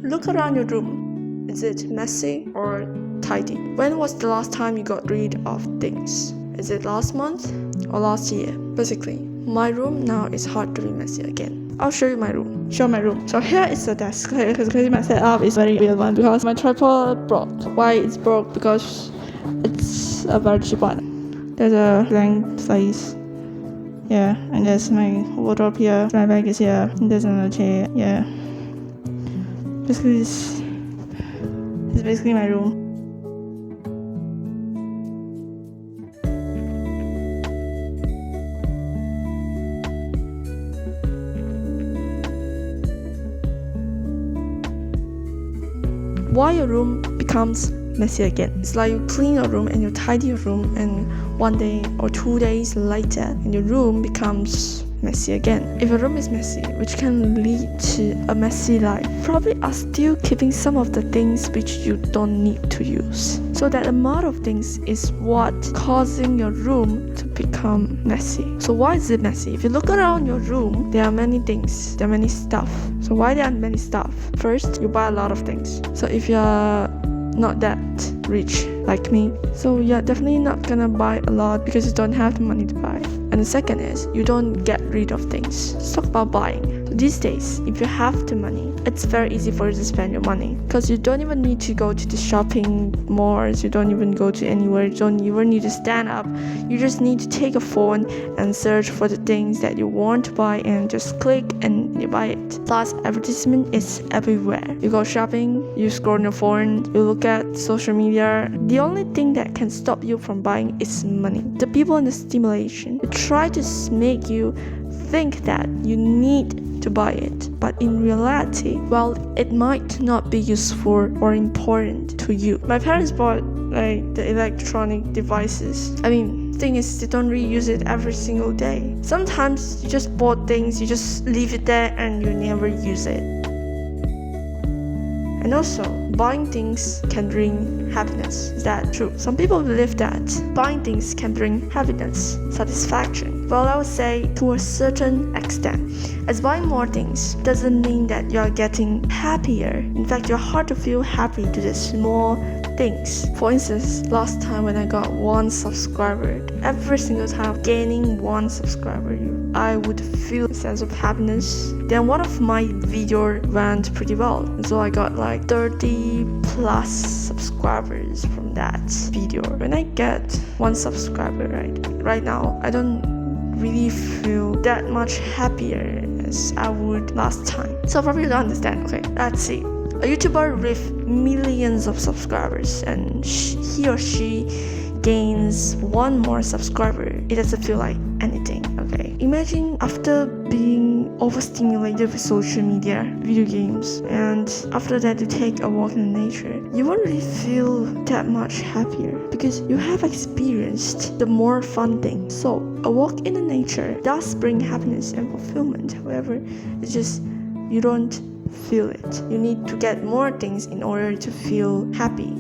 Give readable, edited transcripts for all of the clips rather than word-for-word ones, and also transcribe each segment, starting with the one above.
Look around your room. Is it messy or tidy? When was the last time you got rid of things? Is it last month or last year? Basically, my room now is hard to be messy again. I'll show you my room. So here is the desk. Because my setup is very weird one because my tripod broke. Why it's broke? Because it's a very cheap one. There's a blank place. Yeah, and there's my wardrobe here. My bag is here. And there's another chair. Yeah. Basically, it's basically my room. Why your room becomes messy again? It's like you clean your room and you tidy your room, and 1 day or 2 days later, and your room becomes messy again. If your room is messy, which can lead to a messy life, probably are still keeping some of the things which you don't need to use. So that amount of things is what causing your room to become messy. So why is it messy? If you look around your room, there are many things, there are many stuff. So why there are many stuff? First, you buy a lot of things. So if you're not that rich like me, so you're definitely not gonna buy a lot because you don't have the money to buy. And the second is you don't get rid of things. Let's talk about buying. So these days, if you have the money, it's very easy for you to spend your money because you don't even need to go to the shopping malls, you don't even go to anywhere, you don't even need to stand up. You just need to take a phone and search for the things that you want to buy and just click and you buy it. Plus, advertisement is everywhere. You go shopping, you scroll on your phone, you look at social media. The only thing that can stop you from buying is money. The people and the stimulation. They try to make you think that you need to buy it, but in reality, well, it might not be useful or important to you. My parents bought the electronic devices. Thing is, they don't really use it every single day. Sometimes you just bought things, you just leave it there and you never use it. And also, buying things can bring happiness. Is that true? Some people believe that buying things can bring happiness, satisfaction. Well, I would say to a certain extent. As buying more things doesn't mean that you're getting happier. In fact, you're hard to feel happy to the small things. For instance, last time when I got 1 subscriber, every single time gaining 1 subscriber, I would feel a sense of happiness. Then one of my video went pretty well, and so I got 30 plus subscribers from that video. When I get 1 subscriber right now, I don't really feel that much happier as I would last time. So probably you don't understand. Okay, let's see. A YouTuber with millions of subscribers and he or she gains 1 more subscriber, it doesn't feel like anything. Okay, imagine after being overstimulated with social media, video games, and after that you take a walk in nature, you won't really feel that much happier because you have experienced the more fun thing. So a walk in the nature does bring happiness and fulfillment. However, it's just you don't feel it. You need to get more things in order to feel happy.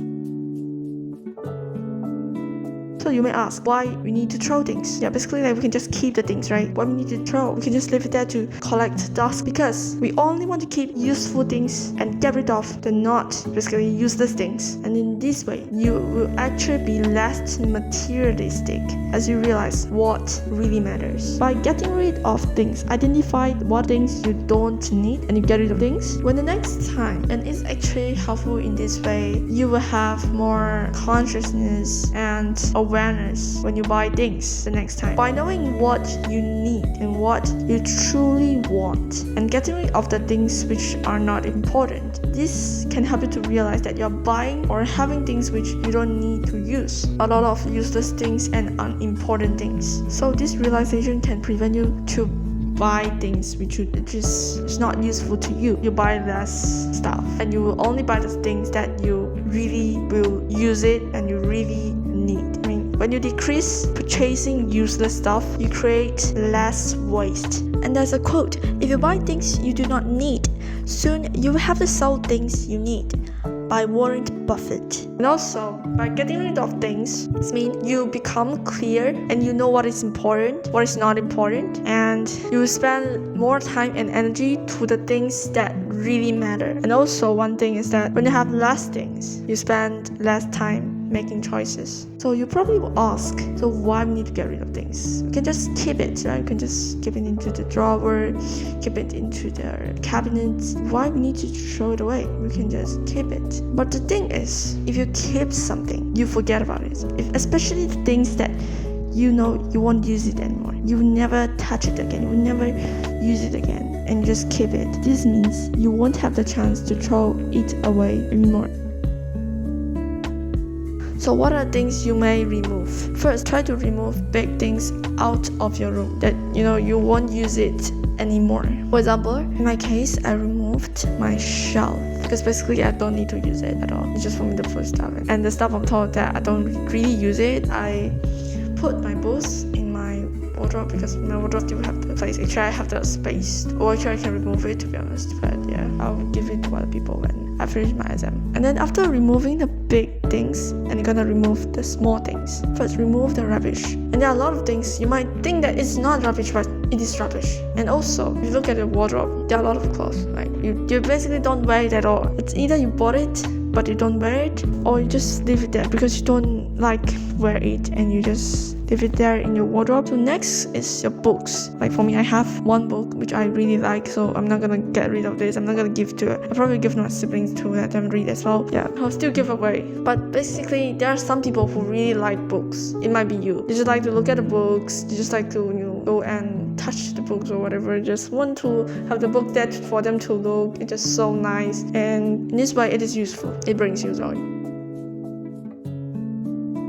So you may ask why we need to throw things. Yeah, basically we can just keep the things, right? Why we need to throw? We can just leave it there to collect dust because we only want to keep useful things and get rid of the not basically useless things. And in this way, you will actually be less materialistic as you realize what really matters. By getting rid of things, identify what things you don't need and you get rid of things. When the next time, and it's actually helpful in this way, you will have more consciousness and awareness when you buy things the next time. By knowing what you need and what you truly want and getting rid of the things which are not important, this can help you to realize that you're buying or having things which you don't need to use. A lot of useless things and unimportant things. So this realization can prevent you to buy things which is not useful to you. You buy less stuff and you will only buy the things that you really will use it and you really need. When you decrease purchasing useless stuff, you create less waste. And there's a quote, if you buy things you do not need, soon you will have to sell things you need. by Warren Buffett. And also, by getting rid of things, it means you become clear and you know what is important, what is not important, and you spend more time and energy to the things that really matter. And also, one thing is that when you have less things, you spend less time making choices. So you probably will ask, so why we need to get rid of things? We can just keep it, right? You can just keep it into the drawer, keep it into the cabinet. Why we need to throw it away? We can just keep it. But the thing is, if you keep something, you forget about it. Especially the things that you know you won't use it anymore. You will never touch it again. You will never use it again. And you just keep it. This means you won't have the chance to throw it away anymore. So what are things you may remove? First, try to remove big things out of your room that you won't use it anymore. For example, in my case, I removed my shelf because basically I don't need to use it at all. It's just for me to put stuff in. And the stuff I'm told that I don't really use it, I put my books in my wardrobe because my wardrobe still have the place. Actually, I have the space, or actually I can remove it, to be honest. But yeah, I'll give it to other people when I finish my exam. And then after removing the big things, and you're gonna remove the small things. First, remove the rubbish. And there are a lot of things you might think that it's not rubbish, but it is rubbish. And also, if you look at the wardrobe, there are a lot of clothes. Like you basically don't wear it at all. It's either you bought it but you don't wear it, or you just leave it there because you don't like wear it and you just leave it there in your wardrobe. So next is your books. Like for me, I have one book which I really like, so I'm not gonna get rid of this. I'm not gonna give to it. I'll probably give my siblings to let them read as well. Yeah, I'll still give away. But basically, there are some people who really like books. It might be you. You just like to look at the books. You just like to go and touch the books or whatever. Just want to have the book there for them to look. It's just so nice, and in this way, it is useful. It brings you joy.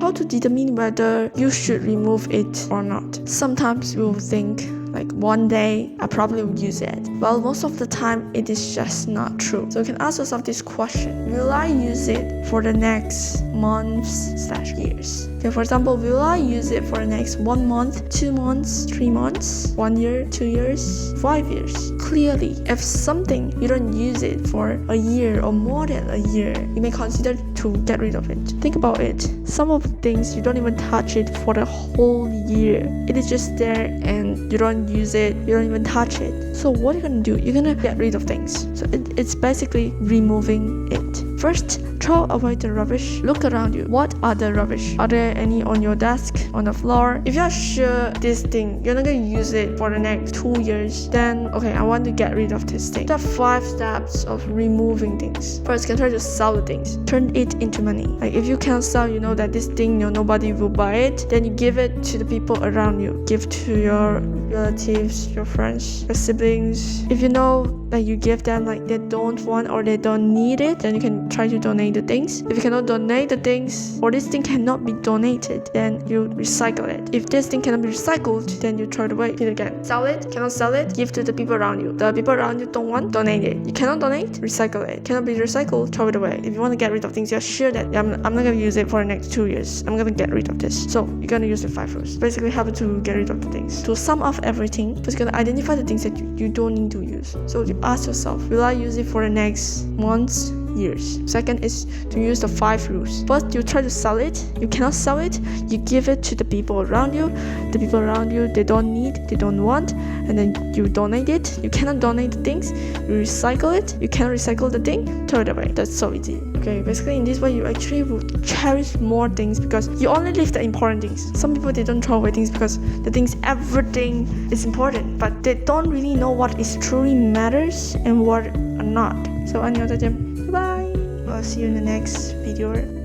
How to determine whether you should remove it or not? Sometimes we will think, like one day I probably will use it. Well, most of the time it is just not true. So you can ask yourself this question: will I use it for the next months/years? Okay, for example, will I use it for the next 1 month, 2 months, 3 months, 1 year, 2 years, 5 years? Clearly, if something you don't use it for a year or more than a year, you may consider to get rid of it. Think about it. Some of the things you don't even touch it for the whole year. It is just there and you don't use it, you don't even touch it. So what are you gonna do? You're gonna get rid of things. So it's basically removing it. First, throw away the rubbish. Look around you. What are the rubbish? Are there any on your desk, on the floor? If you're sure this thing, you're not gonna use it for the next 2 years, then okay, I want to get rid of this thing. There are 5 steps of removing things. First, you can try to sell the things. Turn it into money. Like if you can't sell, you know that this thing, nobody will buy it, then you give it to the people around you. Give to your relatives, your friends, your siblings. If you know that you give them like they don't want or they don't need it, then you can try to donate the things. If you cannot donate the things, or this thing cannot be donated, then you recycle it. If this thing cannot be recycled, then you throw it away. It again. Sell it, cannot sell it, give to the people around you. The people around you don't want, donate it. You cannot donate, recycle it. Cannot be recycled, throw it away. If you want to get rid of things, you're sure that I'm not gonna use it for the next 2 years. I'm gonna get rid of this. So you're gonna use the 5 rules. Basically, how to get rid of the things. To sum up everything, first you're gonna identify the things that you don't need to use. So you ask yourself, will I use it for the next months, years? Second is to use the 5 rules. First, you try to sell it. You cannot sell it. You give it to the people around you. The people around you, they don't need, they don't want, and then you donate it. You cannot donate the things. You recycle it. You cannot recycle the thing. Throw it away. That's so easy. Okay, basically in this way, you actually will cherish more things because you only leave the important things. Some people, they don't throw away things because they think everything is important, but they don't really know what is truly matters and what are not. So, 안녕, bye. I'll see you in the next video.